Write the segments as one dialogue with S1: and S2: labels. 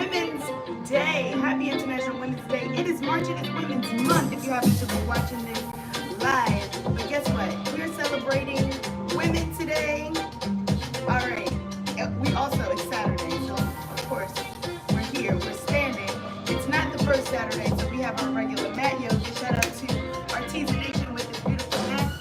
S1: Women's Day. Happy International Women's Day. It is March. It is Women's Month if you happen to be watching this live. But guess what? We're celebrating women today. All right. We also, it's Saturday, so of course, we're here. We're standing. It's not the first Saturday, so we have our regular mat yoga. Shout out to Artisan Nation with this beautiful mat.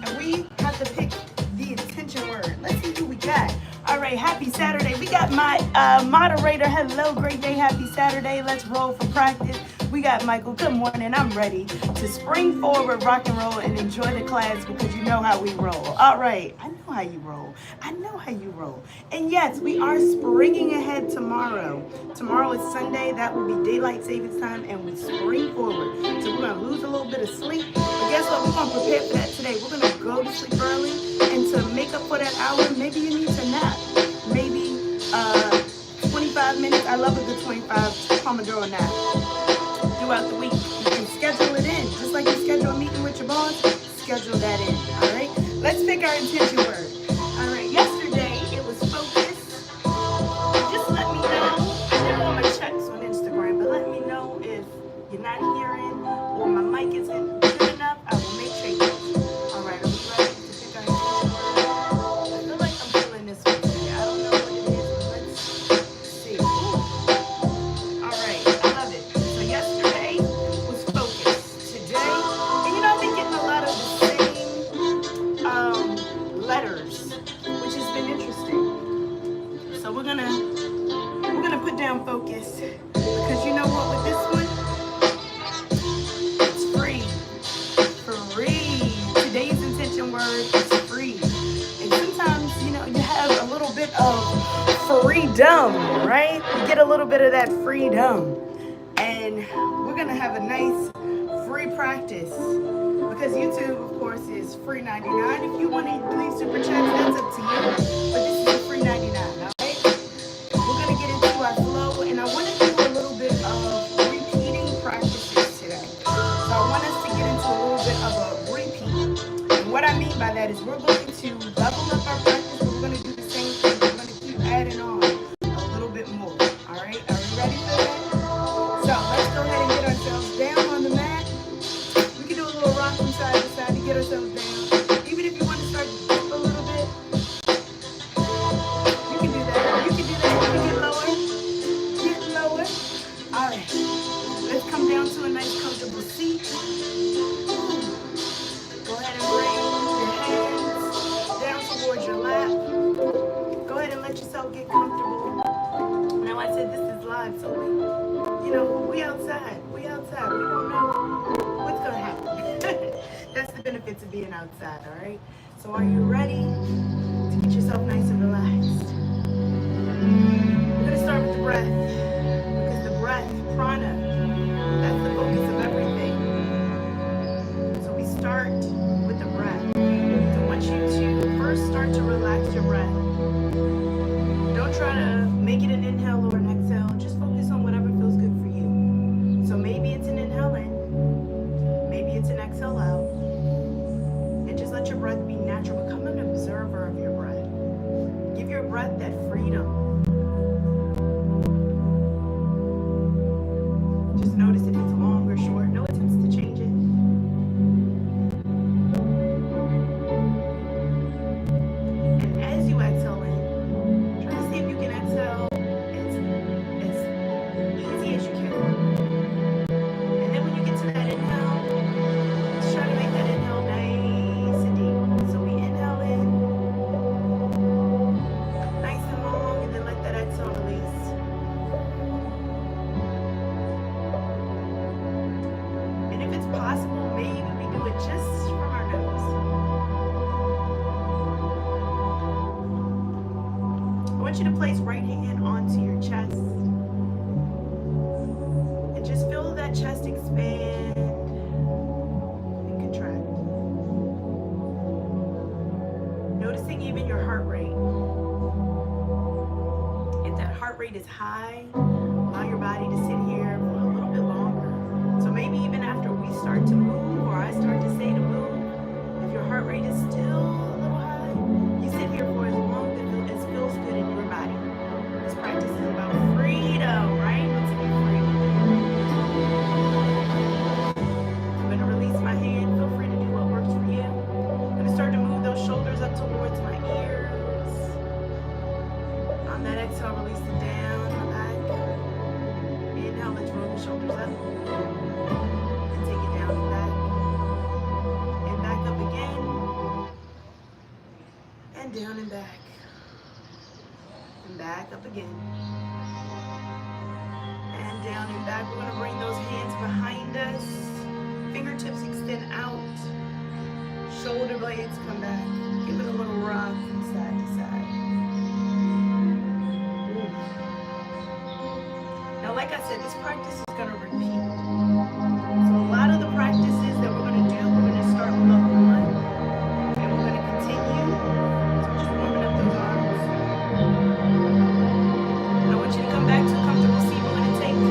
S1: And we have to pick the intention word. Let's see who we got. All right, happy Saturday. We got my moderator. Hello, great day, happy Saturday. Let's roll for practice. We got Michael. Good morning. I'm ready to spring forward, rock and roll, and enjoy the class because you know how we roll. All right, I know how you roll. I know how you roll. And yes, we are springing ahead tomorrow. Tomorrow is Sunday. That will be daylight savings time, and we spring forward. So we're going to lose a little bit of sleep. But guess what? We're going to prepare for that today. We're going to go to sleep early, and to make up for that hour, maybe you need to nap. Maybe 25 minutes. I love a good 25 Pomodoro nap throughout the week. You can schedule it in. Just like you schedule a meeting with your boss, schedule that in. All right? Let's pick our intention word. All right. Yesterday, it was focus. Just let me know. I did all my checks on Instagram, but let me know if you're not hearing or my mic isn't good enough. I will make changes. All right. Are we ready to pick our intention word? I feel like I'm feeling this one today. I don't know what it is, but let's see. All right. I love it. So yesterday was focus. Today, and you know, I've been getting a lot of the same letters, which has been interesting. So we're gonna put down focus because you know what, with this one, it's free. Free. Today's intention word is free. And sometimes, you know, you have a little bit of freedom, right? You get a little bit of that freedom. And we're gonna have a nice free practice. Because YouTube, of course, is free 99. If you want to leave super chats, that's up to you. But this is a free 99, all right? We're going to get into our flow, and I want to do a little bit of repeating practices today. So I want us to get into a little bit of a repeat. And what I mean by that is we're going to level up our practice, but we're going to do the same thing. We're going to keep adding on a little bit more, all right? Are you ready for that? So let's go ahead and get ourselves down on the mat. Rock from side to side to get ourselves down. Even if you want to start to dip a little bit, you can do that. You can do that. You can get lower. Get lower. All right. Let's come down to a nice comfortable seat. Go ahead and bring your hands down towards your lap. Go ahead and let yourself get comfortable. Now I said this is live, so we outside. We outside. We don't know what's going to happen. That's the benefits of being outside, all right? So are you ready to get yourself nice and relaxed? We're going to start with the breath. Because the breath, prana, that's the focus of everything. So we start with the breath. So I want you to first start to relax your breath. Don't try to make it an inhale or an exhale. Just focus on whatever feels good for you. So maybe it's an inhale in. Maybe it's an exhale out. And just let your breath be natural. Become an observer of your breath. Give your breath that freedom. Just notice if it's long or short. No attempts to change it. And as you exhale in, try to see if you can exhale as easy as you can. And then when you get to that inhale, try to make that inhale nice and deep. So we inhale in, nice and long, and then let that exhale release. And if it's possible, maybe we do it just from our nose. I want you to place right hand onto your chest. And just feel that chest expand. Noticing even your heart rate. If that heart rate is high, allow your body to sit here for a little bit longer. So maybe even after we start to move, or I start to say to move, if your heart rate is still a little high, you sit here for as long as it feels good in your body. This practice is about freedom, right? back. We're going to bring those hands behind us. Fingertips extend out. Shoulder blades come back. Give it a little rock from side to side. Ooh. Now, like I said, this practice is going to repeat. So a lot of the practices that we're going to do, we're going to start with level 1. And we're going to continue. So just warming up those arms. And I want you to come back to a comfortable seat. We're going to take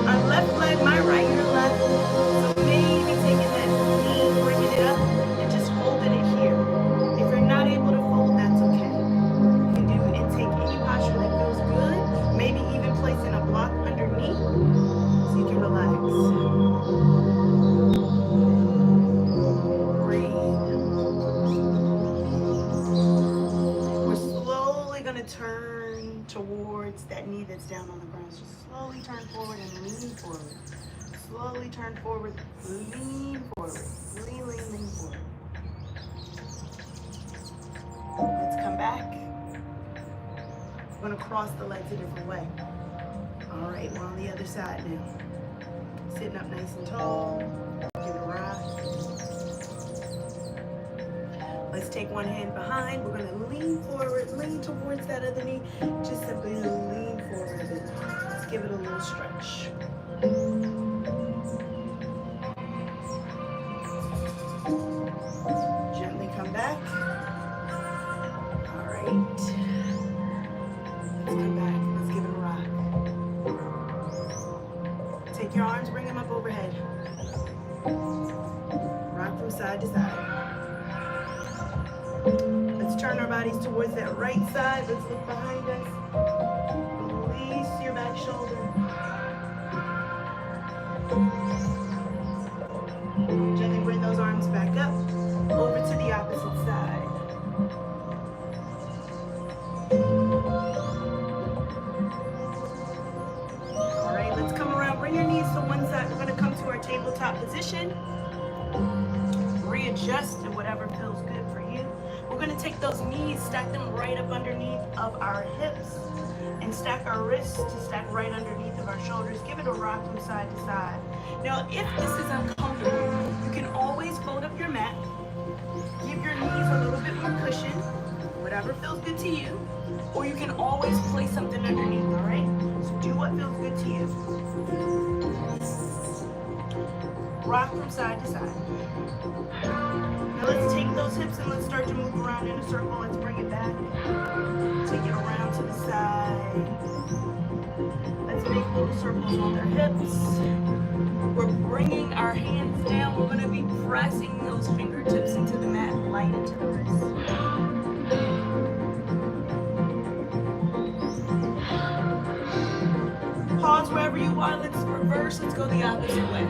S1: our left leg, my right, your left. So maybe taking that knee, bringing it up, and just folding it here. If you're not able to fold, that's okay. You can do and take any posture that feels good. Maybe even placing a block underneath so you can relax. Turn towards that knee that's down on the ground. So slowly turn forward and lean forward. Slowly turn forward, lean forward. Lean, lean, lean forward. Let's come back. We're going to cross the legs a different way. All right, we're on the other side now. Sitting up nice and tall. Give it a rock. Let's take one hand behind. We're going to lean forward, lean towards that other knee. Just simply lean forward a bit. Let's give it a little stretch. Gently come back. All right. Let's come back. Let's give it a rock. Take your arms, bring them up overhead. Rock from side to side. Let's turn our bodies towards that right side. Let's look behind us. Release your back shoulder. Gently bring those arms back up. Over to the opposite side. All right, let's come around. Bring your knees to one side. We're going to come to our tabletop position. Readjust to whatever feels good for you. We're going to take those knees, stack them right up underneath of our hips, and stack our wrists to stack right underneath of our shoulders. Give it a rock from side to side. Now, if this is uncomfortable, you can always fold up your mat. Give your knees a little bit more cushion, whatever feels good to you, or you can always place something underneath, all right? So do what feels good to you. Rock from side to side. Now let's take those hips and let's start to move around in a circle. Let's bring it back. Take it around to the side. Let's make little circles on their hips. We're bringing our hands down. We're going to be pressing those fingertips into the mat, light into the wrist. Pause wherever you are. Let's reverse. Let's go the opposite way.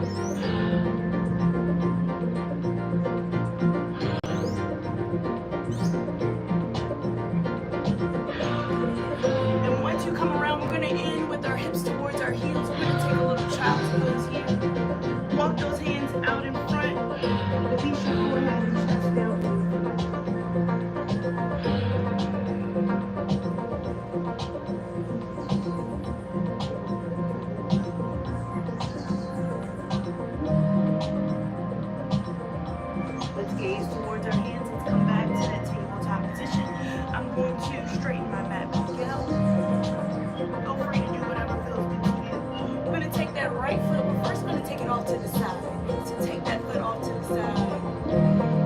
S1: And once you come around, we're going to end with our hips towards our heels. We're going to take a little child's pose here. Walk those hands out in front. Release your forehead and chest down. Let's gaze towards our hands. Let's come back to that tabletop position. I'm going to straighten my mat back out. Go free to do whatever feels good to you. We're going to take that right foot. We're first going to take it off to the side. So take that foot off to the side.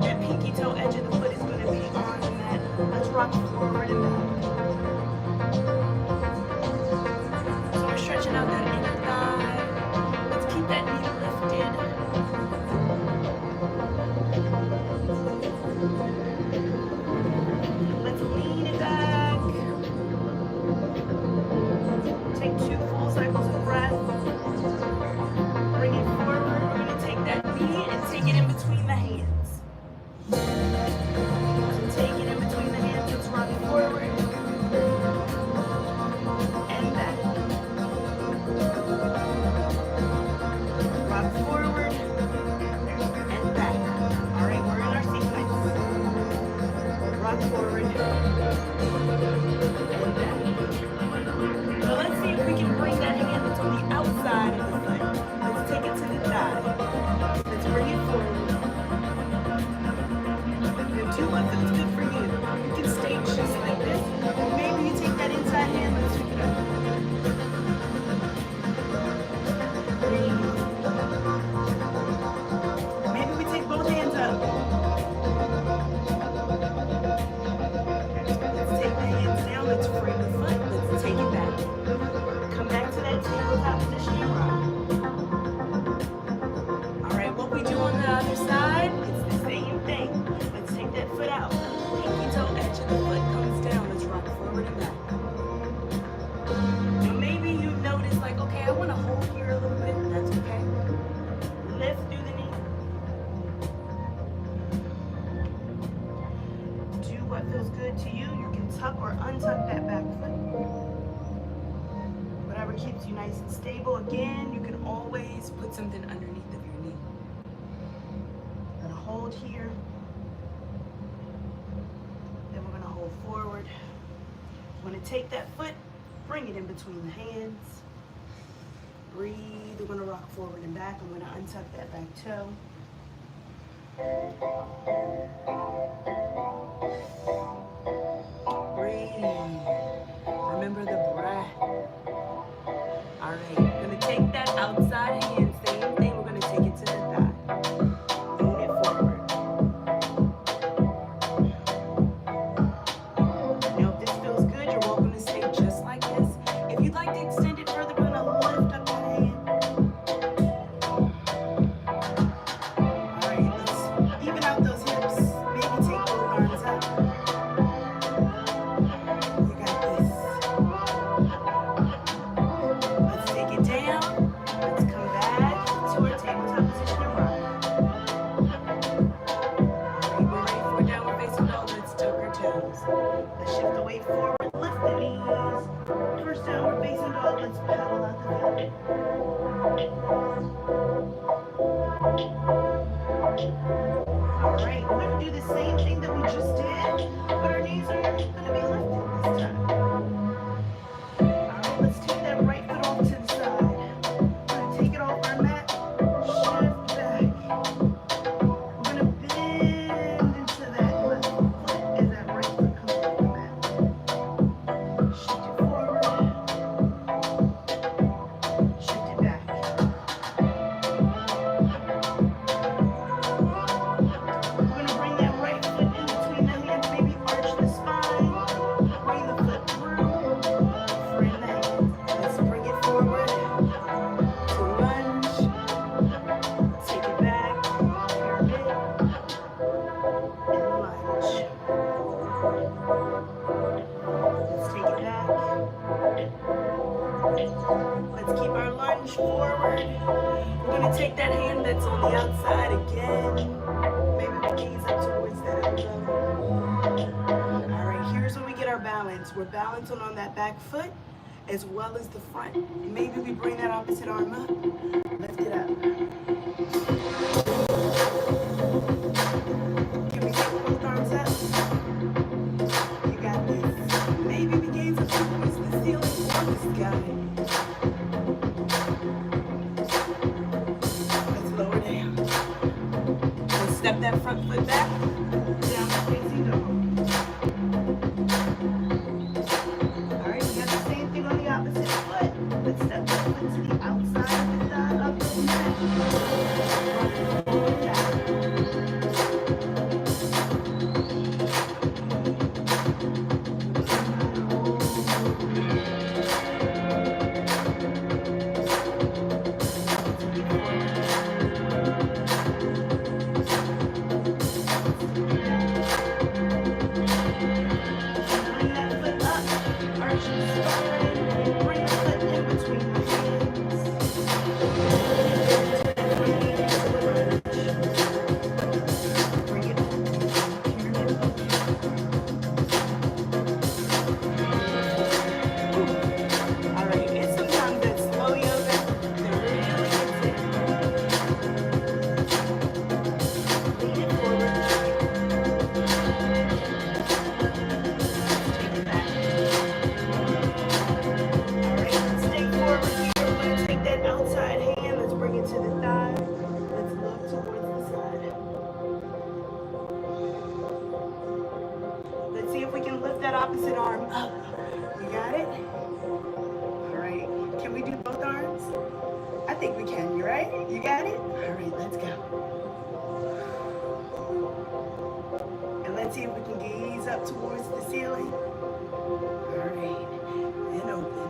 S1: That pinky toe edge of the foot is going to be on the mat. Let's rock forward and back. So we're stretching out that inner thigh. Let's keep that knee lifted. Let's lean it back. Take 2 full cycles of breath. Bring it forward. We're going to take that knee and take it in between the hands. So take it in between the hands. Let's rock forward and back. Rock forward and back. All right, we're in our sequence. Rock forward and back. So let's see if we can bring that hand that's on the tabletop position and rock. All right, what we do on the other side, it's the same thing. Let's take that foot out. Pinky toe edge of the foot comes down. Let's rock forward and back. Now maybe you notice like, okay, I want to hold here a little bit. That's okay. Lift through the knee. Do what feels good to you. You can tuck or untuck that back foot. Whatever keeps you nice and stable. Again, you can always put something underneath of your knee. Gonna hold here. Then we're gonna hold forward. We're gonna take that foot, bring it in between the hands. Breathe. We're gonna rock forward and back. I'm gonna untuck that back toe. Breathe. Remember the breath. All right, we're gonna take that outside hand, same thing. We're gonna take it to the thigh. Lean it forward. Now, if this feels good, you're welcome to stay just like this. If you'd like to extend it further, we're gonna lift up that hand. All right, let's even out those hips. Maybe take both arms up. You got this. Let's take it down. Let's come back to our tabletop position and rock. All right, we're ready for downward facing dog. Let's tuck our toes. Let's shift the weight forward. Lift the knees. First downward facing dog. Let's paddle out the belly. All right, we're going to do the same thing that we just did, but our knees are going to be lifted this time. All right, let's take that right foot off to the side. We're going to take it off our mat, shift back. We're going to bend into that left foot as that right foot comes off the mat. Shift it forward, shift it back. We're going to bring that right foot in between the hands, maybe arch the spine, bring the foot through, frame the hands. Let's bring it forward to lunge, take it back, pyramid, and lunge. Let's take it back. Let's keep our lunge forward. We're going to take that hand that's on the outside again. Maybe we gaze up towards that elbow. All right, here's where we get our balance. We're balancing on that back foot as well as the front. Maybe we bring that opposite arm up. Lift it up. Can we take both arms up? You got this. Maybe we gaze up towards the ceiling or the sky. Let's lower down. Let's step that front foot back. Down facing dog. All right, we got the same thing on the opposite foot. Let's step that foot to the outside of the thigh, up and back. Rock forward and back. Bring that foot up, arch the spine, bring the foot in between the hands. Bring it up. All right, and sometimes that slow yoga, that really gets in. Lean it forward. Take it back. All right, let's stay forward here. We're going to take that outside hand. Let's bring it to the thigh. Let's look towards the side. Let's see if we can lift that opposite arm up. You got it? All right. Can we do both arms? I think we can. You right? You got it? All right, let's go. And let's see if we can gaze up towards the ceiling. All right. And open.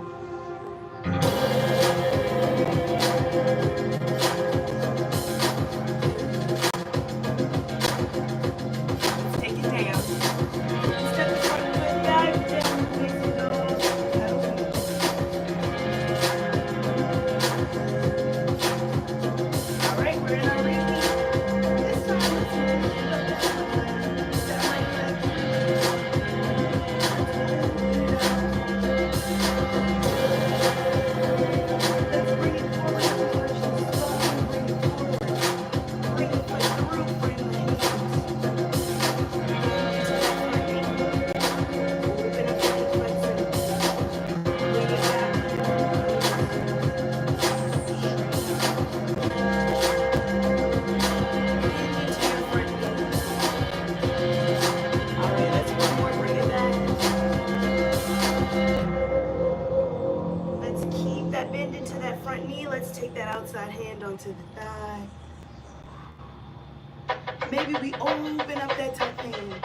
S1: into that front knee. Let's take that outside hand onto the thigh. Maybe we open up that top hand.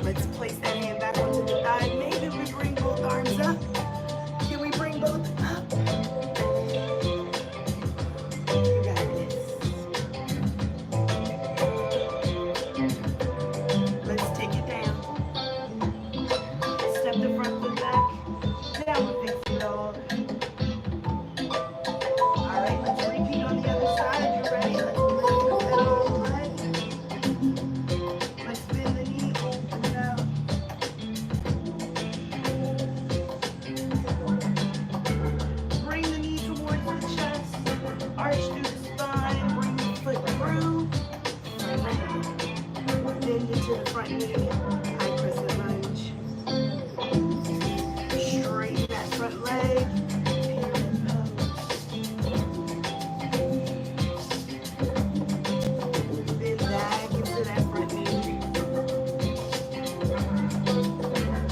S1: Let's place that hand back onto the thigh. Maybe we bring both arms up. Can we bring both up? You got this. Let's take it down. Step the front foot back. Downward facing dog. Alright, let's repeat on the other side. You ready? Let's lift up that arm leg. Let's bend the knee, open it out. Bring the knee towards the chest. Arch through the spine. Bring the foot through. Bend into the front knee. High crescent lunge. Straighten that front leg. Pyramid pose. Bend back into that front knee.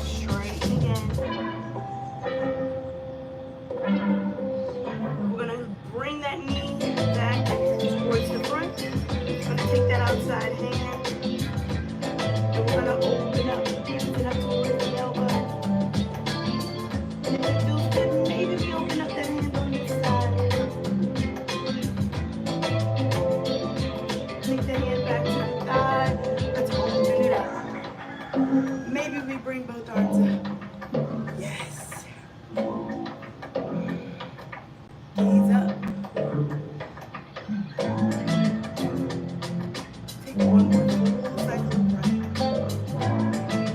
S1: Straighten again. We're going to bring that knee back towards the front. We're going to take that outside hand. And we're going to open up, lift it up towards the elbow. And if it feels good, maybe we open up that hand on this side. Take the hand back to the thigh. Let's open it up. Maybe we bring both arms up. Yes. Gaze up. Take one more full cycle of breath.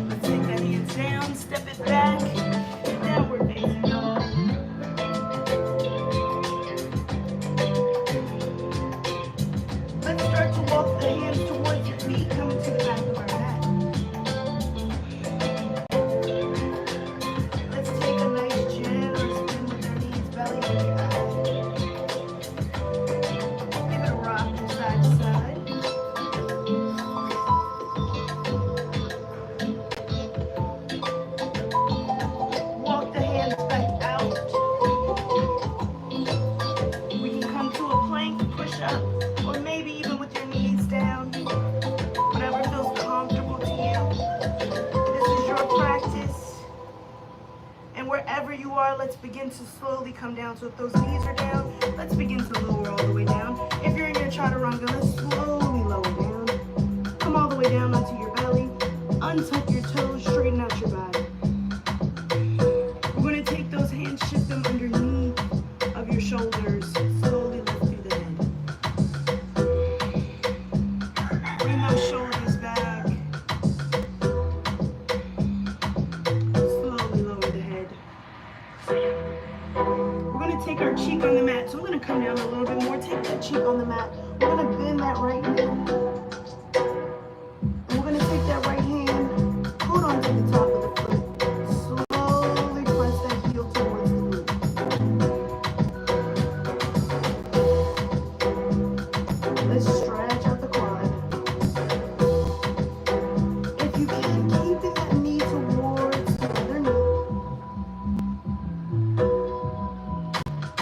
S1: Let's take that hands down, step it back, downward facing dog. Let's start to walk the hands towards the feet, coming to the back of our mat. Let's take a nice gentle spin with our knees, belly to thigh. Give it a rock from side to side. Walk the hands back out. We can come to a plank, push up, or maybe even with your knees down. Whatever feels comfortable to you. This is your practice. And wherever you are, let's begin to slowly come down. So if those knees are down, let's begin to lower all the way down. If you're in your chaturanga, let's slowly lower down. Come all the way down onto your belly. Untuck your toes, straighten out your body. We're going to take those hands, shift them underneath of your shoulders. Slowly lift through the head. Bring those shoulders back. Slowly lower the head. We're going to take our cheek on the mat. So I'm going to come down a little bit more. Take that cheek on the mat. We're going to bend that right knee. And we're going to take that right hand, hold on to the top of the foot. Slowly press that heel towards the glute. Let's stretch out the quad. If you can, keeping that knee towards the other knee.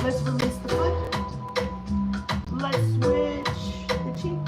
S1: Let's release the foot. Let's switch the cheek.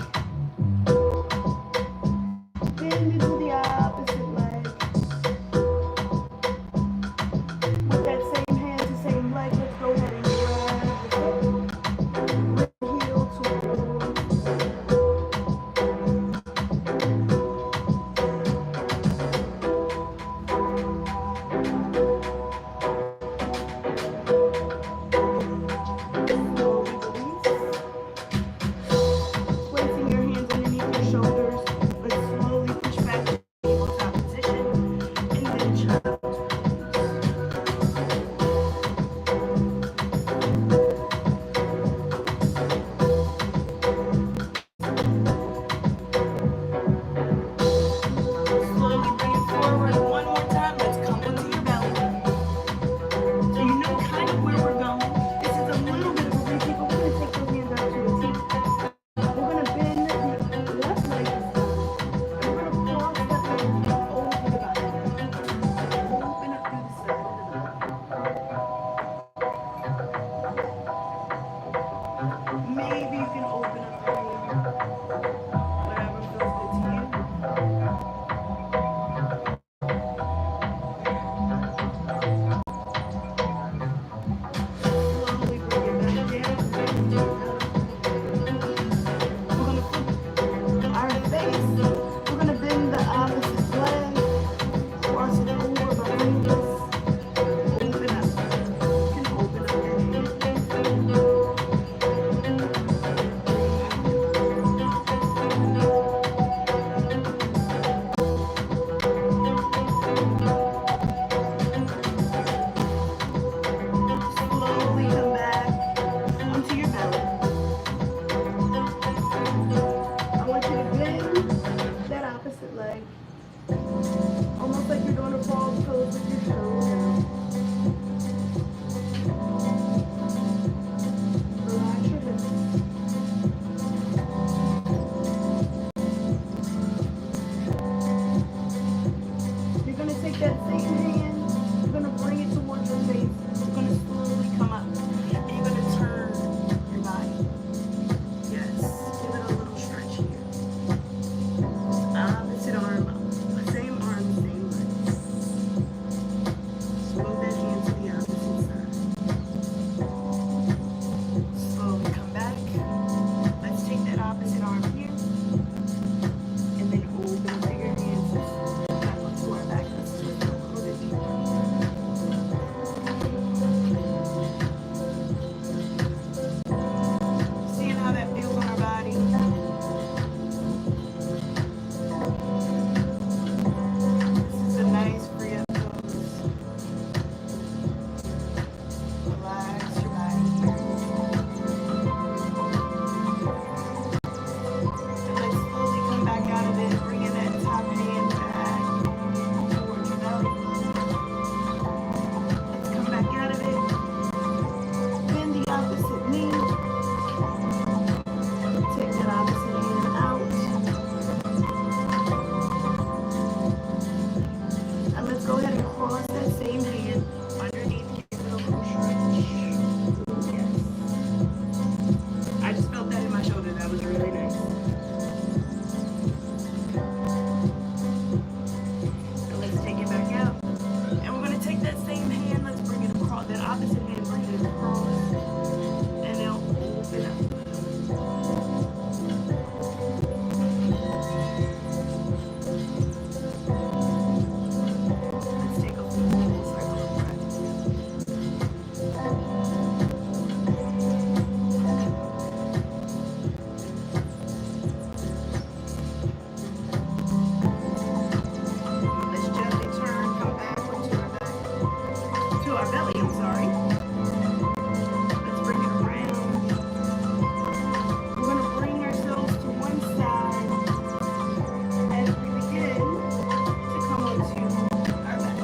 S1: going to fall close with your shoulder. Relax your hips. You're going to take that same hand, you're going to bring it towards your face. You're going to slowly come up. And you're going to turn your body. Yes. Give it a little stretch here. Opposite arm up. Same arm, same legs. Move that hand to the opposite side. Slowly come back. Let's take that opposite arm here. And then open to your hands. Back onto our back. Let's do it a little bit deeper. Seeing how that feels on our body. This is a nice free up pose. Relax your body here. And let's slowly come back out of it, bringing that top hand back towards your belly. Let's come back out of it. Bend the opposite knee. Take that opposite hand out. And let's go ahead and cross that same hand underneath. Give it a little stretch. Yes. I just felt that in my shoulder. That was really nice. And let's take it back out. And we're going to take that same hand. Let's bring it across. That opposite hand, bring it across. And now open up. Let's take a full circle of breath. Let's gently turn, come back onto our back, to our belly, I'm sorry. Let's bring it around. We're going to bring ourselves to one side as we begin to come onto our back.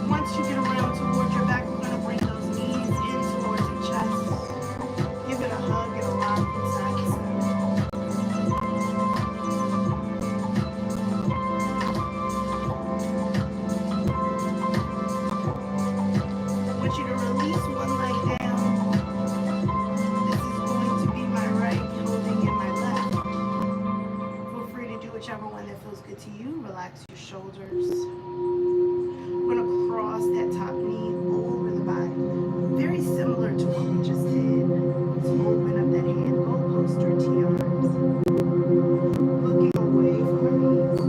S1: Once you get around towards your back, we're going to bring those knees in towards your chest. Give it a hug and a rock from side to side. I want you to release one leg down. This is going to be my right, holding in my left. Feel free to do whichever one that feels good to you. Relax your shoulders. We're going to cross that top knee over the body. Very similar to what we just did. So open up that hand, go poster to your arms. Looking away from our knees.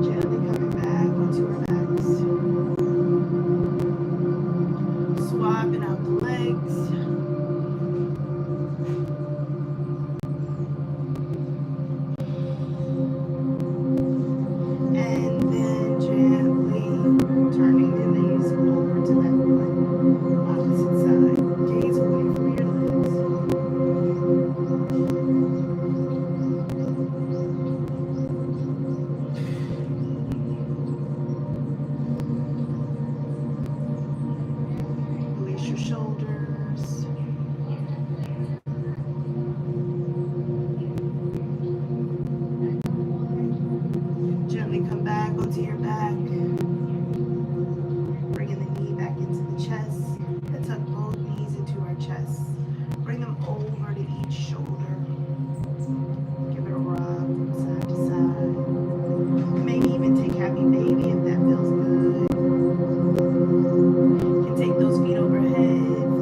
S1: Gently coming back onto our backs. Swapping out the legs. And then gently turning the knees over to that one opposite side. Gaze away from your legs. Release your shoulders. Gently come back onto your back. Bringing the knee back into the chest. Let's tuck both knees into our chest. Bring them over to each shoulder. Give it a rub from side to side. Maybe even take happy baby if that feels good. You can take those feet overhead.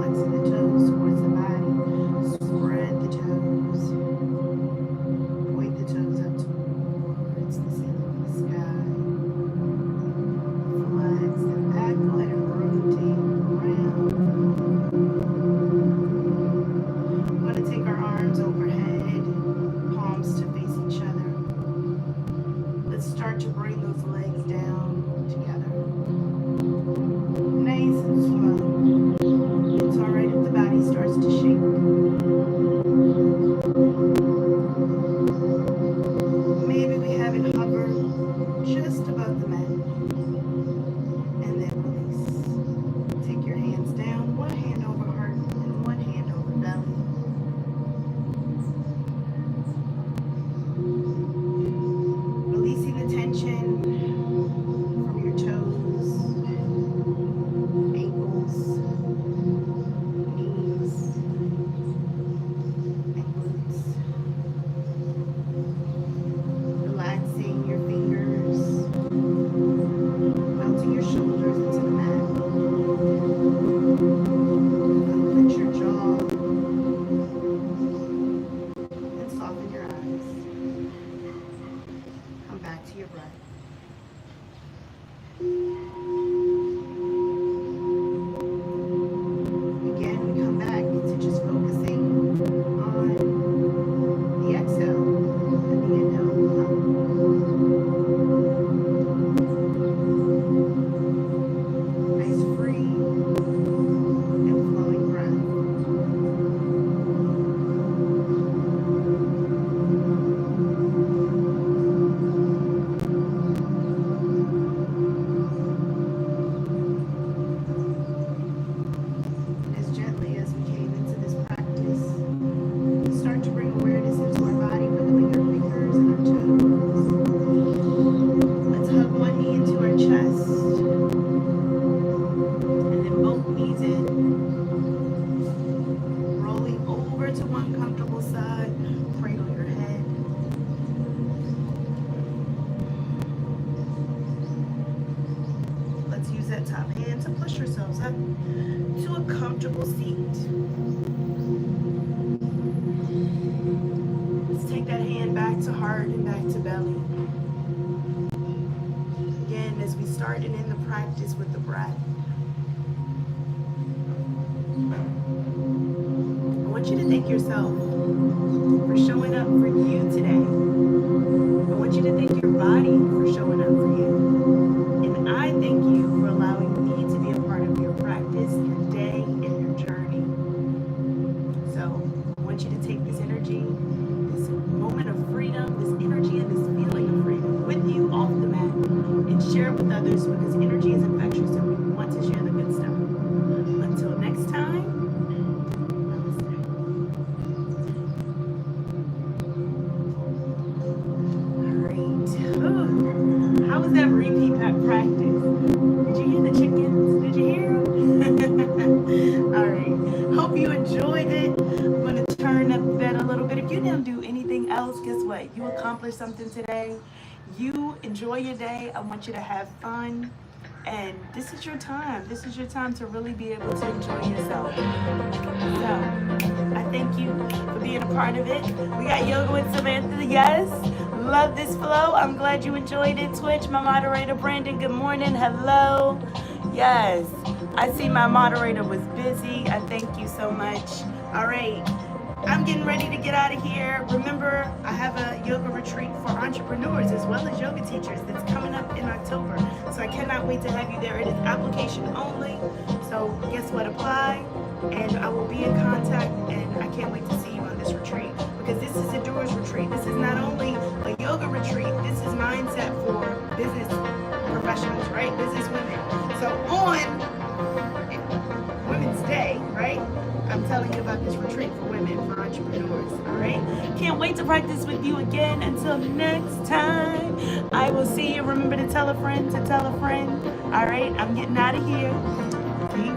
S1: to a comfortable seat. Let's take that hand back to heart and back to belly. Again, as we start and end the practice with the breath, I want you to thank yourself for showing up for you today. I want you to thank your body for showing up for you. And I thank you for allowing me to be a part of your practice, your day, and your journey. So I want you to take this energy, this moment of freedom, this energy and this feeling of freedom with you off the mat and share it with others, because energy is infectious and we want to share the good stuff. Until next time, namaste. All right. Ooh. How was that repeat practice? Did you hear the chickens? Did you hear them? All right. Hope you enjoyed it. I'm going to turn up that a little bit. If you didn't do anything else, guess what? You accomplished something today. You enjoy your day. I want you to have fun. And this is your time. This is your time to really be able to enjoy yourself. So, I thank you for being a part of it. We got yoga with Samantha. Yes. Love this flow. I'm glad you enjoyed it. Twitch, my moderator, Brandon, good morning. Hello. Yes. I see my moderator was busy. I thank you so much. All right. I'm getting ready to get out of here. Remember, I have a yoga retreat for entrepreneurs as well as yoga teachers that's coming up in October. So I cannot wait to have you there. It is application only. So guess what? Apply. And I will be in contact. And I can't wait to see you on this retreat. Because this is a doers retreat. This is not only a yoga retreat. This is mindset for business professionals, right? Business women. So on Women's Day, right? I'm telling you about this retreat for women, for entrepreneurs, all right? Can't wait to practice with you again. Until next time, I will see you. Remember to tell a friend to tell a friend, all right? I'm getting out of here.